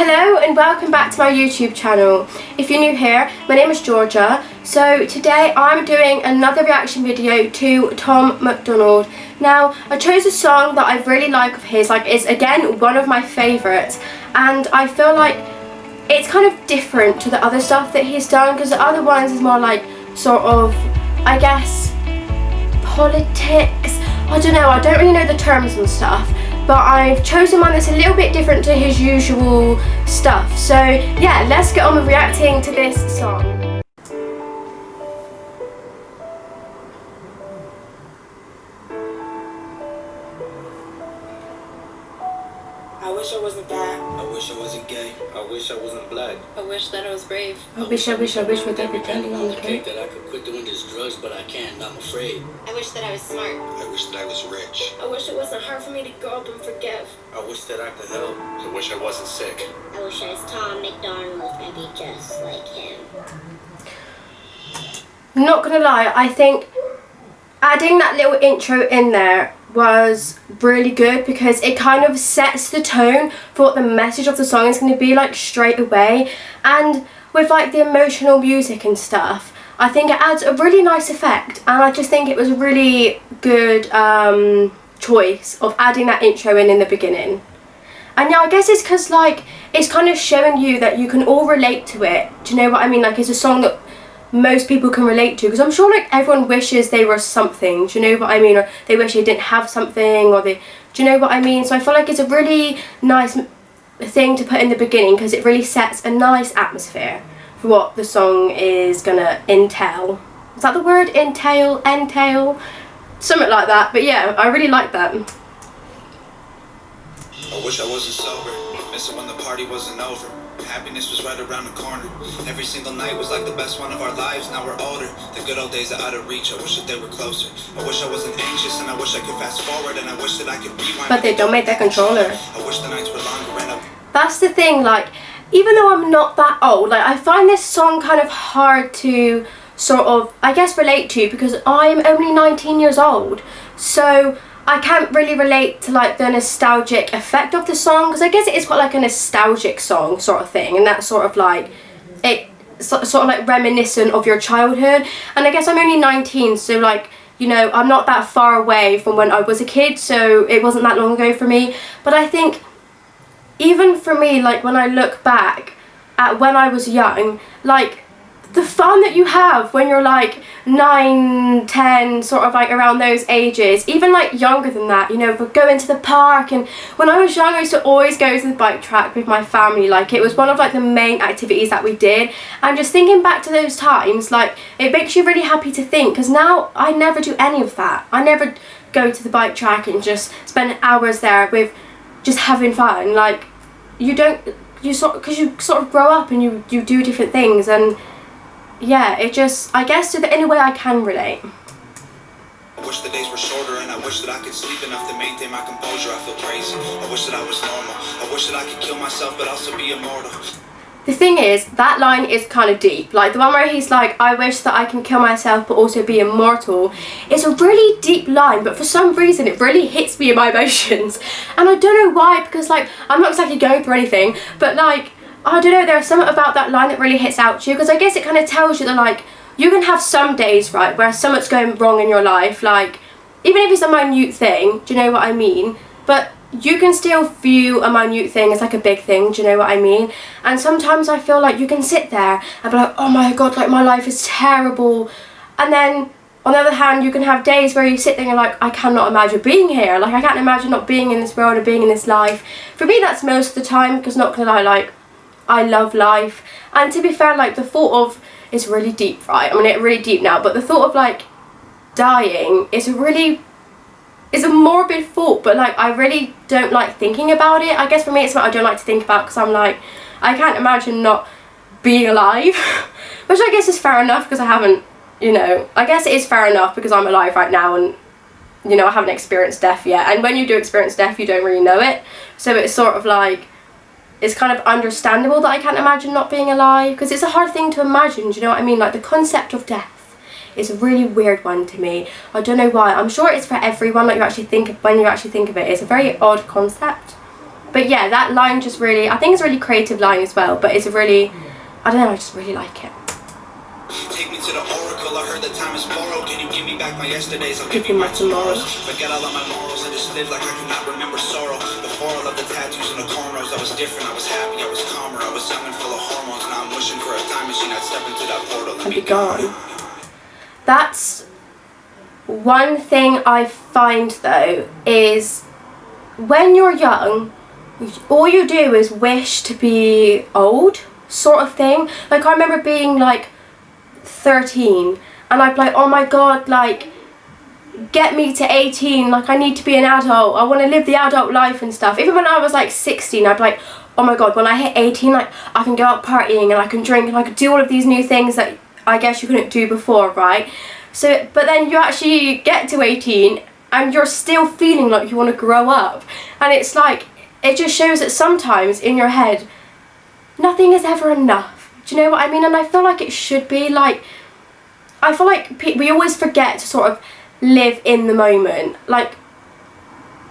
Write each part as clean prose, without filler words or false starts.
Hello and welcome back to my YouTube channel. If you're new here, my name is Georgia. So today I'm doing another reaction video to Tom MacDonald. Now I chose a song that I really like of his, it's again one of my favourites, and I feel like it's kind of different to the other stuff that he's done, because the other ones is more like sort of, I guess, politics. I don't know, I don't really know the terms and stuff, but I've chosen one that's a little bit different to his usual stuff. So yeah, let's get on with reacting to this song. I wish I wasn't that. I wish I wasn't gay. I wish I wasn't black. I wish that I was brave. I wish with every penny on the cake. That I could quit doing these drugs, but I can't. I'm afraid. I wish that I was smart. I wish that I was rich. I wish it wasn't hard for me to grow up and forgive. I wish that I could help. I wish I wasn't sick. I wish I was Tom MacDonald and be just like him. I'm not gonna lie, I think adding that little intro in there was really good, because it kind of sets the tone for what the message of the song is going to be like straight away. And with like the emotional music and stuff, I think it adds a really nice effect, and I just think it was a really good choice of adding that intro in the beginning. And yeah, I guess it's because like it's kind of showing you that you can all relate to it. Do you know what I mean? Like, it's a song that most people can relate to, because I'm sure like everyone wishes they were something, do you know what I mean, or they wish they didn't have something, or do you know what I mean? So I feel like it's a really nice thing to put in the beginning, because it really sets a nice atmosphere for what the song is gonna entail. Is that the word? Entail? Something like that. But yeah, I really like that. I wish I wasn't sober. Missing when the party wasn't over. Happiness was right around the corner. Every single night was like the best one of our lives. Now we're older. The good old days are out of reach. I wish that they were closer. I wish I wasn't anxious, and I wish I could fast forward, and I wish that I could rewind. But they don't make that controller. I wish the nights were longer and That's the thing, like, even though I'm not that old, like, I find this song kind of hard to sort of, I guess, relate to, because I'm only 19 years old. So I can't really relate to like the nostalgic effect of the song, because I guess it is quite like a nostalgic song sort of thing, and that's sort of like it sort of like reminiscent of your childhood. And I guess I'm only 19, so like, you know, I'm not that far away from when I was a kid, so it wasn't that long ago for me. But I think even for me, like when I look back at when I was young, like the fun that you have when you're like 9, 10, sort of like around those ages, even like younger than that, you know, we're going to the park. And when I was young, I used to always go to the bike track with my family. Like, it was one of like the main activities that we did. And just thinking back to those times, like, it makes you really happy to think, because now I never do any of that. I never go to the bike track and just spend hours there with just having fun. Like, because you sort of grow up and you do different things. And yeah, it just, I guess in a way I can relate. I wish the days were shorter, and I wish that I could sleep enough to maintain my composure. I feel crazy. I wish that I was normal. I wish that I could kill myself but also be immortal. The thing is, that line is kind of deep. Like the one where he's like, I wish that I can kill myself but also be immortal. It's a really deep line, but for some reason it really hits me in my emotions. And I don't know why, because like, I'm not exactly going through anything, but like, I don't know, there's something about that line that really hits out to you, because I guess it kind of tells you that like, you can have some days, right, where something's going wrong in your life, like, even if it's a minute thing, do you know what I mean? But you can still view a minute thing as like a big thing, do you know what I mean? And sometimes I feel like you can sit there and be like, oh my god, like my life is terrible. And then on the other hand, you can have days where you sit there and you're like, I cannot imagine being here. Like, I can't imagine not being in this world or being in this life. For me, that's most of the time, because not gonna lie, like, I love life. And to be fair, like, the thought of, it's really deep, right? I mean, it's really deep now, but the thought of like dying is it's a morbid thought, but like, I really don't like thinking about it. I guess for me it's what I don't like to think about, because I'm like, I can't imagine not being alive. Which I guess is fair enough, because I haven't, you know, I guess it is fair enough because I'm alive right now, and you know, I haven't experienced death yet. And when you do experience death, you don't really know it. So it's sort of like, it's kind of understandable that I can't imagine not being alive, because it's a hard thing to imagine, do you know what I mean? Like, the concept of death is a really weird one to me. I don't know why. I'm sure it's for everyone, like, when you actually think of it. It's a very odd concept. But yeah, that line just really, I think it's a really creative line as well, but it's a really, I don't know, I just really like it. Take me to the oracle, I heard that time is borrowed. Can you give me back my yesterdays? I'll Give you my tomorrows. Forget all of my morals and just live like I cannot remember sorrow. The floral of the tattoos and the cornrows. I was different, I was happy, I was calmer. I was young and full of hormones. Now I'm wishing for a time machine. I'd step into that portal and be gone. That's one thing I find though, is when you're young, all you do is wish to be old, sort of thing. Like I remember being like 13 and I'd be like, oh my god, like get me to 18, like I need to be an adult, I want to live the adult life and stuff. Even when I was like 16, I'd be like, oh my god, when I hit 18, like I can go out partying and I can drink and I can do all of these new things that I guess you couldn't do before, right? So, but then you actually get to 18 and you're still feeling like you want to grow up, and it's like, it just shows that sometimes in your head nothing is ever enough. Do you know what I mean? And I feel like it should be. Like, I feel like we always forget to sort of live in the moment, like,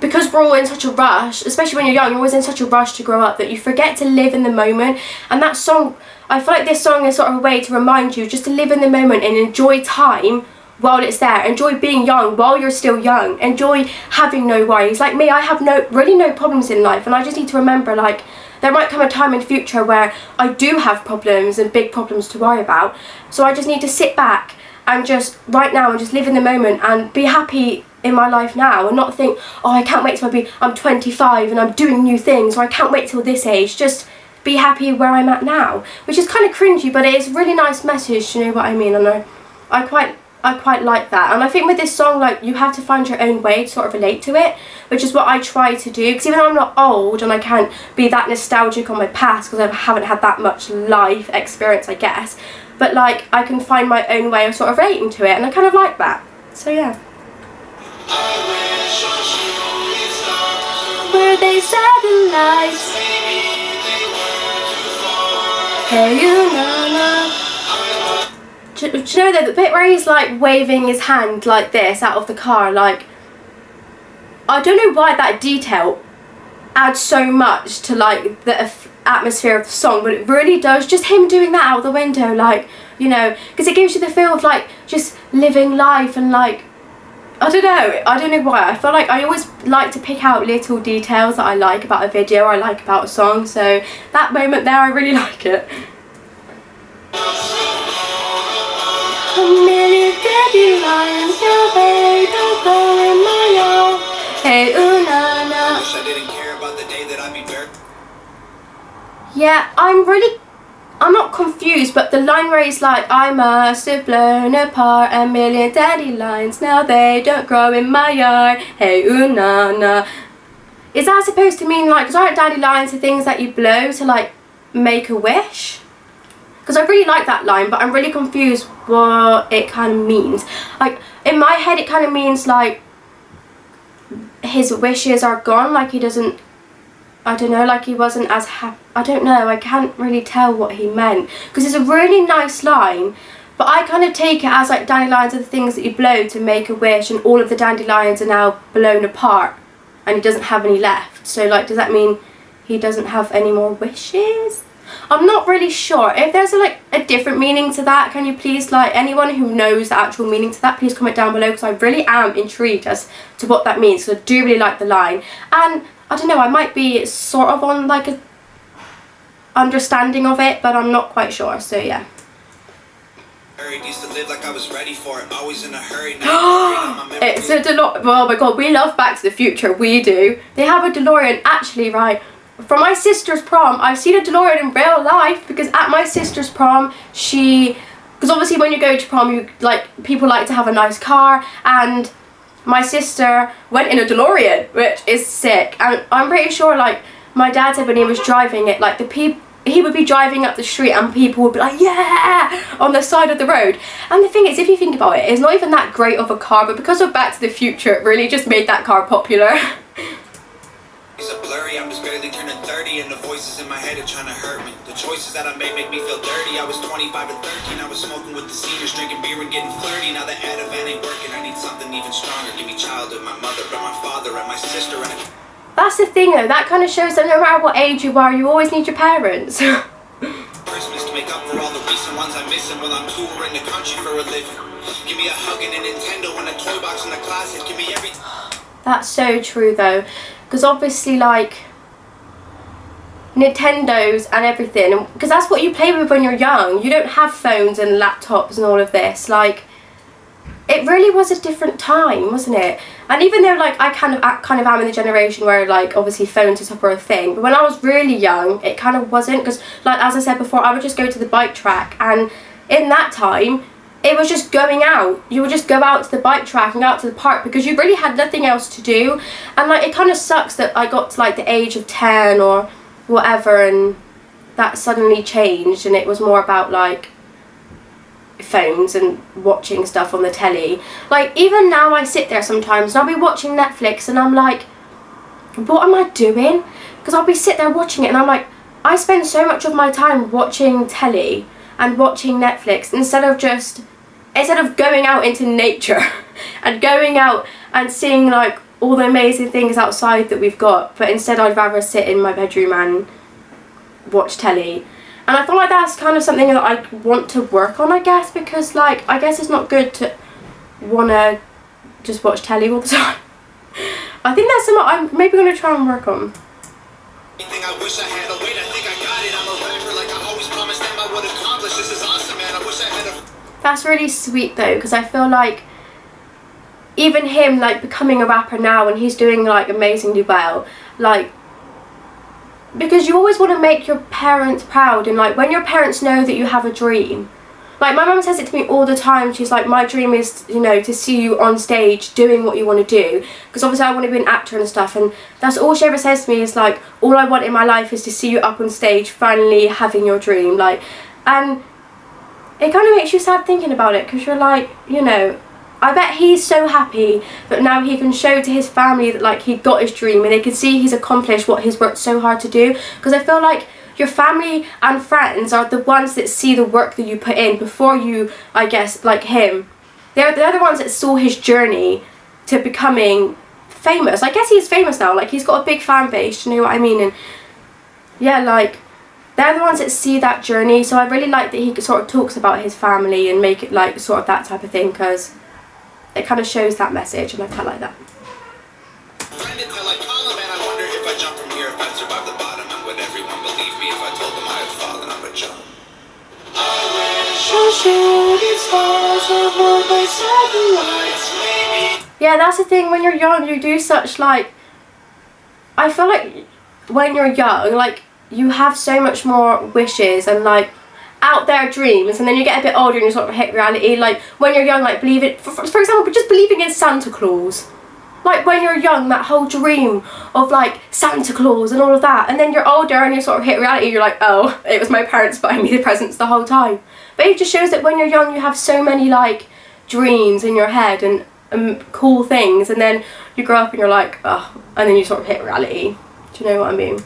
because we're all in such a rush, especially when you're young, you're always in such a rush to grow up that you forget to live in the moment. And that song, I feel like this song is sort of a way to remind you just to live in the moment and enjoy time while it's there. Enjoy being young while you're still young. Enjoy having no worries. Like me, I have really no problems in life, and I just need to remember, like, there might come a time in the future where I do have problems and big problems to worry about. So I just need to sit back and just right now and just live in the moment and be happy in my life now, and not think, oh, I can't wait till I'm 25 and I'm doing new things, or I can't wait till this age. Just be happy where I'm at now, which is kind of cringy, but it is a really nice message, you know what I mean? And I quite like that. And I think with this song, like, you have to find your own way to sort of relate to it, which is what I try to do, because even though I'm not old and I can't be that nostalgic on my past because I haven't had that much life experience, I guess, but like I can find my own way of sort of relating to it, and I kind of like that. So yeah. Where they set the lights, hey you know. Do you know that the bit where he's like waving his hand like this out of the car, like, I don't know why that detail adds so much to like the atmosphere of the song, but it really does. Just him doing that out the window, like, you know, because it gives you the feel of like just living life, and like, I don't know why. I feel like I always like to pick out little details that I like about a video or I like about a song, so that moment there, I really like it. A million dandelions, your way don't go in my yard. Hey, ooh, na, na. Wish I didn't care about the day that I'd be bare. Yeah, I'm not confused, but the line where he's like, I must have blown apart a million dandelions, now they don't grow in my yard. Hey, ooh, na, na. Is that supposed to mean, like, because aren't dandelions the things that you blow to, like, make a wish? Because I really like that line, but I'm really confused what it kind of means. Like, in my head, it kind of means, like, his wishes are gone, like he doesn't, I don't know, like he wasn't as happy. I don't know, I can't really tell what he meant, because it's a really nice line, but I kind of take it as like dandelions are the things that you blow to make a wish, and all of the dandelions are now blown apart and he doesn't have any left. So like, does that mean he doesn't have any more wishes? I'm not really sure. If there's a different meaning to that, can you please, like, anyone who knows the actual meaning to that, please comment down below, because I really am intrigued as to what that means, because I do really like the line. And I don't know, I might be sort of on like a understanding of it, but I'm not quite sure, so yeah. Used to live like I was ready for it, always in a hurry. It's a DeLorean. Oh my god, we love Back to the Future, we do. They have a DeLorean, actually, right, for my sister's prom. I've seen a DeLorean in real life, because at my sister's prom, because obviously when you go to prom, you like, people like to have a nice car, and my sister went in a DeLorean, which is sick. And I'm pretty sure, like, my dad said when he was driving it, like, he would be driving up the street and people would be like, yeah, on the side of the road. And the thing is, if you think about it, it's not even that great of a car, but because of Back to the Future, it really just made that car popular. It's a blurry, I'm just barely turning 30, and the voices in my head are trying to hurt me. The choices that I made make me feel dirty. I was 25 and 13, I was smoking with the seniors, drinking beer and getting flirty. Now the Ativan ain't working, I need something even stronger. Give me childhood, my mother, and my father, and my sister, and That's the thing though, that kind of shows that no matter what age you are, you always need your parents. Christmas to make up for all the recent ones I'm missing while I'm touring the country for a living. Give me a hug and a Nintendo and a toy box in the closet. Give me everything. That's so true though, because obviously like Nintendos and everything, because that's what you play with when you're young. You don't have phones and laptops and all of this. Like, it really was a different time, wasn't it? And even though like I kind of am in the generation where like obviously phones and stuff were a thing, but when I was really young it kind of wasn't, because like as I said before, I would just go to the bike track, and in that time it was just going out. You would just go out to the bike track and go out to the park because you really had nothing else to do. And like it kind of sucks that I got to like the age of 10 or whatever and that suddenly changed and it was more about like phones and watching stuff on the telly. Like even now I sit there sometimes and I'll be watching Netflix and I'm like, what am I doing? Because I'll be sit there watching it and I'm like, I spend so much of my time watching telly and watching Netflix instead of going out into nature and going out and seeing like all the amazing things outside that we've got, but instead I'd rather sit in my bedroom and watch telly. And I feel like that's kind of something that I want to work on, I guess, because like I guess it's not good to wanna just watch telly all the time. I think that's something I'm maybe gonna try and work on. I wish I had a wait, I think I got it. I'm a rapper like I always promised them I would accomplish. This is awesome, man. I wish I had a... That's really sweet though, because I feel like even him like becoming a rapper now and he's doing like amazingly well, like because you always want to make your parents proud, and like when your parents know that you have a dream, like my mum says it to me all the time, she's like, my dream is, you know, to see you on stage doing what you want to do, because obviously I want to be an actor and stuff, and that's all she ever says to me is like, all I want in my life is to see you up on stage finally having your dream. Like, and it kind of makes you sad thinking about it, because you're like, you know, I bet he's so happy that now he can show to his family that like he got his dream and they can see he's accomplished what he's worked so hard to do. Because I feel like your family and friends are the ones that see the work that you put in before you, I guess, like him. They're the ones that saw his journey to becoming famous. I guess he's famous now, like he's got a big fan base, you know what I mean? And yeah, like they're the ones that see that journey. So I really like that he sort of talks about his family and make it like sort of that type of thing, because it kind of shows that message, and I quite like that. Yeah, that's the thing, when you're young you do such like, I feel like when you're young like you have so much more wishes and like out there dreams, and then you get a bit older and you sort of hit reality. Like when you're young, like believing, for example, just believing in Santa Claus. Like when you're young, that whole dream of like Santa Claus and all of that, and then you're older and you sort of hit reality, you're like, oh, it was my parents buying me the presents the whole time. But it just shows that when you're young you have so many like dreams in your head and cool things, and then you grow up and you're like, oh, and then you sort of hit reality. Do you know what I mean?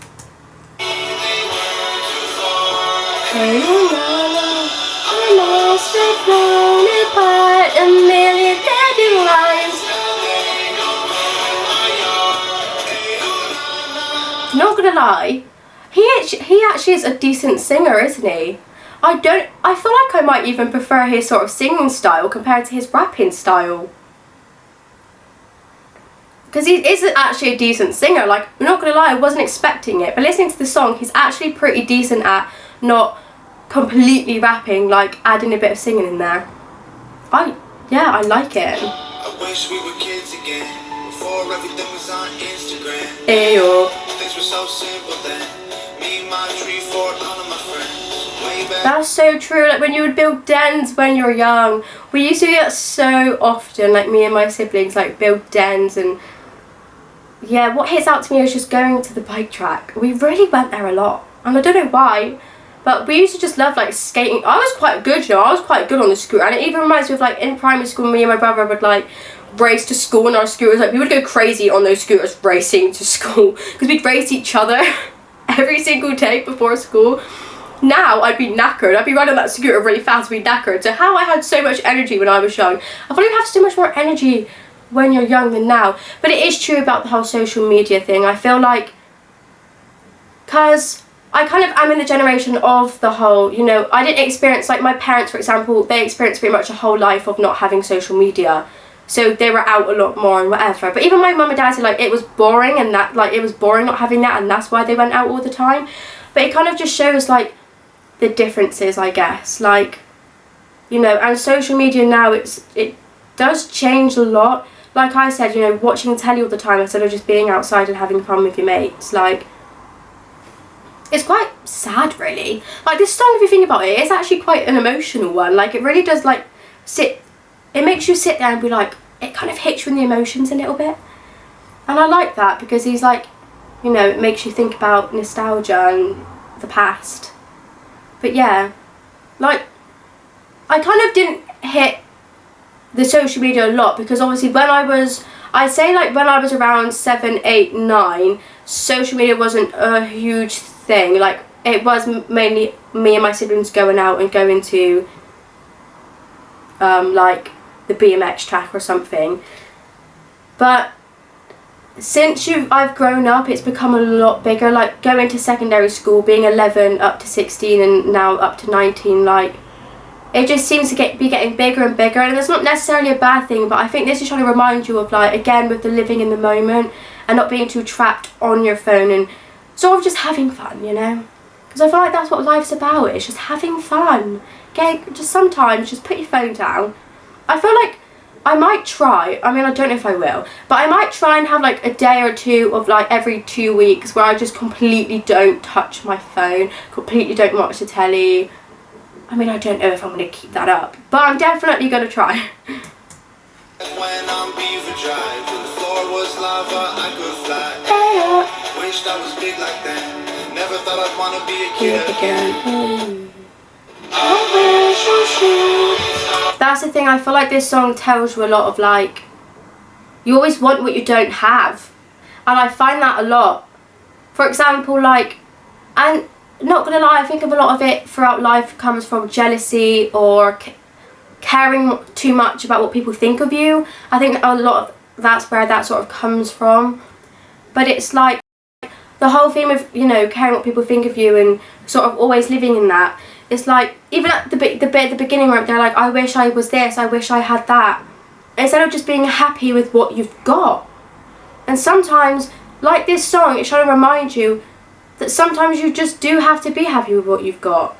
Not gonna lie, he actually is a decent singer, isn't he? I feel like I might even prefer his sort of singing style compared to his rapping style. Because he is actually a decent singer. Like, I'm not gonna lie, I wasn't expecting it, but listening to the song, he's actually pretty decent at not completely rapping, like adding a bit of singing in there. Yeah, I like it. I wish we were kids again, before everything was on Instagram. Ayo. Things were so simple then. Me, my tree fort, all of my friends. Way back. That's so true. Like when you would build dens when you're young, we used to do that so often. Like me and my siblings, like build dens, and yeah, what hits out to me is just going to the bike track. We really went there a lot, and I don't know why. But we used to just love like skating. I was quite good, you know, I was quite good on the scooter. And it even reminds me of like in primary school, me and my brother would like race to school on our scooters. Like we would go crazy on those scooters racing to school, because we'd race each other every single day before school. Now I'd be knackered. I'd be riding that scooter really fast, I'd be knackered. So how I had so much energy when I was young, I probably have so much more energy when you're young than now. But it is true about the whole social media thing. I feel like, because I kind of am in the generation of the whole, you know, I didn't experience, like my parents, for example, they experienced pretty much a whole life of not having social media. So they were out a lot more and whatever. But even my mum and dad said, like, it was boring, and that, like, it was boring not having that, and that's why they went out all the time. But it kind of just shows, like, the differences, I guess. Like, you know, and social media now, it does change a lot. Like I said, you know, watching telly all the time instead of just being outside and having fun with your mates. Like, it's quite sad, really. Like, this song, if you think about it, it's actually quite an emotional one. Like, it really does, like, it makes you sit there and be like, it kind of hits you in the emotions a little bit. And I like that, because he's like, you know, it makes you think about nostalgia and the past. But yeah, like, I kind of didn't hit the social media a lot, because obviously I'd say like when I was around 7, 8, 9, social media wasn't a huge thing. Like, it was mainly me and my siblings going out and going to like the BMX track or something. But since I've grown up, it's become a lot bigger. Like, going to secondary school, being 11 up to 16 and now up to 19, like, it just seems to be getting bigger and bigger. And it's not necessarily a bad thing, but I think this is trying to remind you of, like, again, with the living in the moment and not being too trapped on your phone and sort of just having fun, you know? Because I feel like that's what life's about. It's just having fun. Okay, just sometimes just put your phone down. I feel like I might try, I mean, I don't know if I will, but I might try and have like a day or two of like every 2 weeks where I just completely don't touch my phone, completely don't watch the telly. I mean, I don't know if I'm going to keep that up, but I'm definitely going to try. When I'm beaver dry, till the floor was lava, I could fly. Wished I was big like that. Never thought I'd want to be a kid again. That's the thing, I feel like this song tells you a lot of, like, you always want what you don't have. And I find that a lot. For example, like, and not gonna lie, I think of a lot of it throughout life comes from jealousy or caring too much about what people think of you. I think a lot of that's where that sort of comes from. But it's like the whole theme of, you know, caring what people think of you and sort of always living in that. It's like, even at the bit at the beginning where they're like, I wish I was this, I wish I had that. Instead of just being happy with what you've got. And sometimes, like this song, it's trying to remind you that sometimes you just do have to be happy with what you've got.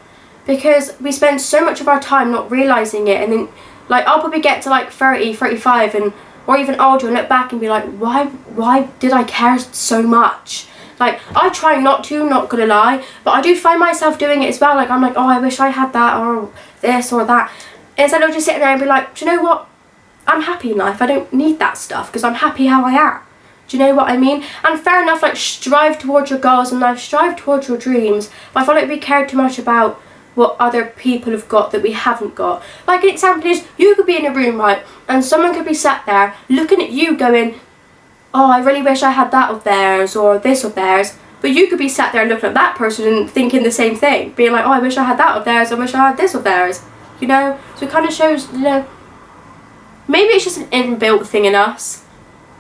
Because we spend so much of our time not realising it, and then, like, I'll probably get to like 30, 35, and or even older and look back and be like, why did I care so much? Like, I try not to, not gonna lie, but I do find myself doing it as well. Like, I'm like, oh, I wish I had that, or this, or that. Instead of just sitting there and be like, do you know what? I'm happy in life. I don't need that stuff, because I'm happy how I am. Do you know what I mean? And fair enough, like, strive towards your goals in life, strive towards your dreams, but I feel like we care too much about what other people have got that we haven't got. Like, an example is, you could be in a room, right, and someone could be sat there looking at you going, oh, I really wish I had that of theirs, or this of theirs. But you could be sat there looking at that person and thinking the same thing, being like, oh, I wish I had that of theirs, I wish I had this of theirs, you know? So it kind of shows, you know, maybe it's just an inbuilt thing in us,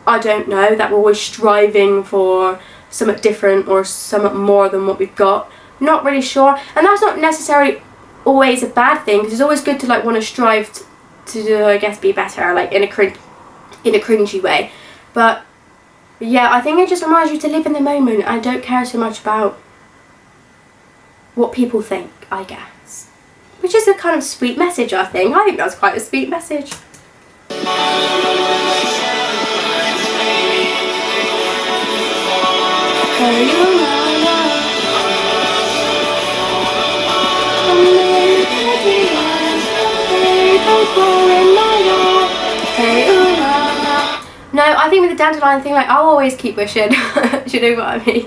I don't know, that we're always striving for something different or something more than what we've got. Not really sure, and that's not necessarily always a bad thing, because it's always good to, like, want to strive to I guess, be better, like, in a cringy way. But yeah, I think it just reminds you to live in the moment. I don't care so much about what people think, I guess. Which is a kind of sweet message, I think. I think that's quite a sweet message. No, I think with the dandelion thing, like, I'll always keep wishing. Do you know what I mean?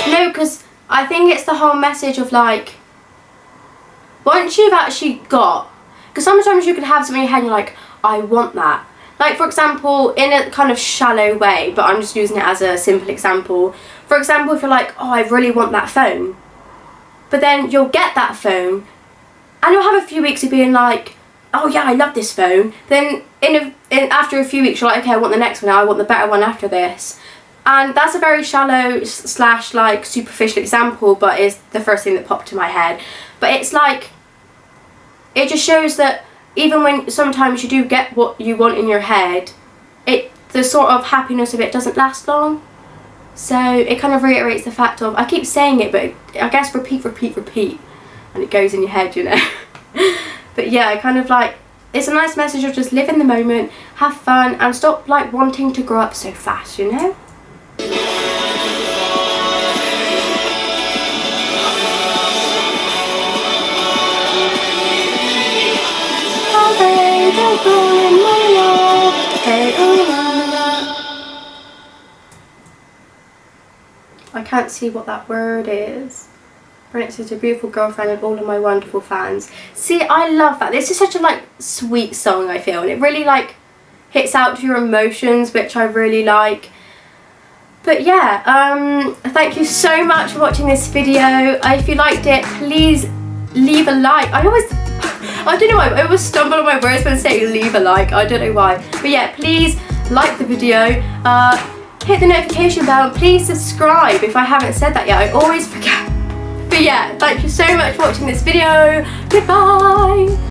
No, because I think it's the whole message of, like, once you've actually got, because sometimes you can have something in your head and you're like, I want that. Like, for example, in a kind of shallow way, but I'm just using it as a simple example. For example, if you're like, oh, I really want that phone. But then you'll get that phone, And you'll have a few weeks of being like, oh yeah, I love this phone. Then after a few weeks you're like, okay, I want the next one now, I want the better one after this. And that's a very shallow / like superficial example, but it's the first thing that popped to my head. But it's like, it just shows that even when sometimes you do get what you want in your head, the sort of happiness of it doesn't last long. So it kind of reiterates the fact of, I keep saying it, but I guess repeat, and it goes in your head, you know. But yeah, I kind of like, it's a nice message of just live in the moment, have fun, and stop like wanting to grow up so fast, you know. I can't see what that word is. Prince is a beautiful girlfriend and all of my wonderful fans. See, I love that. This is such a like sweet song, I feel, and it really like hits out to your emotions, which I really like. But yeah, thank you so much for watching this video. If you liked it, please leave a like. I don't know why, I always stumble on my words when saying leave a like. I don't know why. But yeah, please like the video. Hit the notification bell and please subscribe if I haven't said that yet. I always forget. But yeah, thank you so much for watching this video. Goodbye.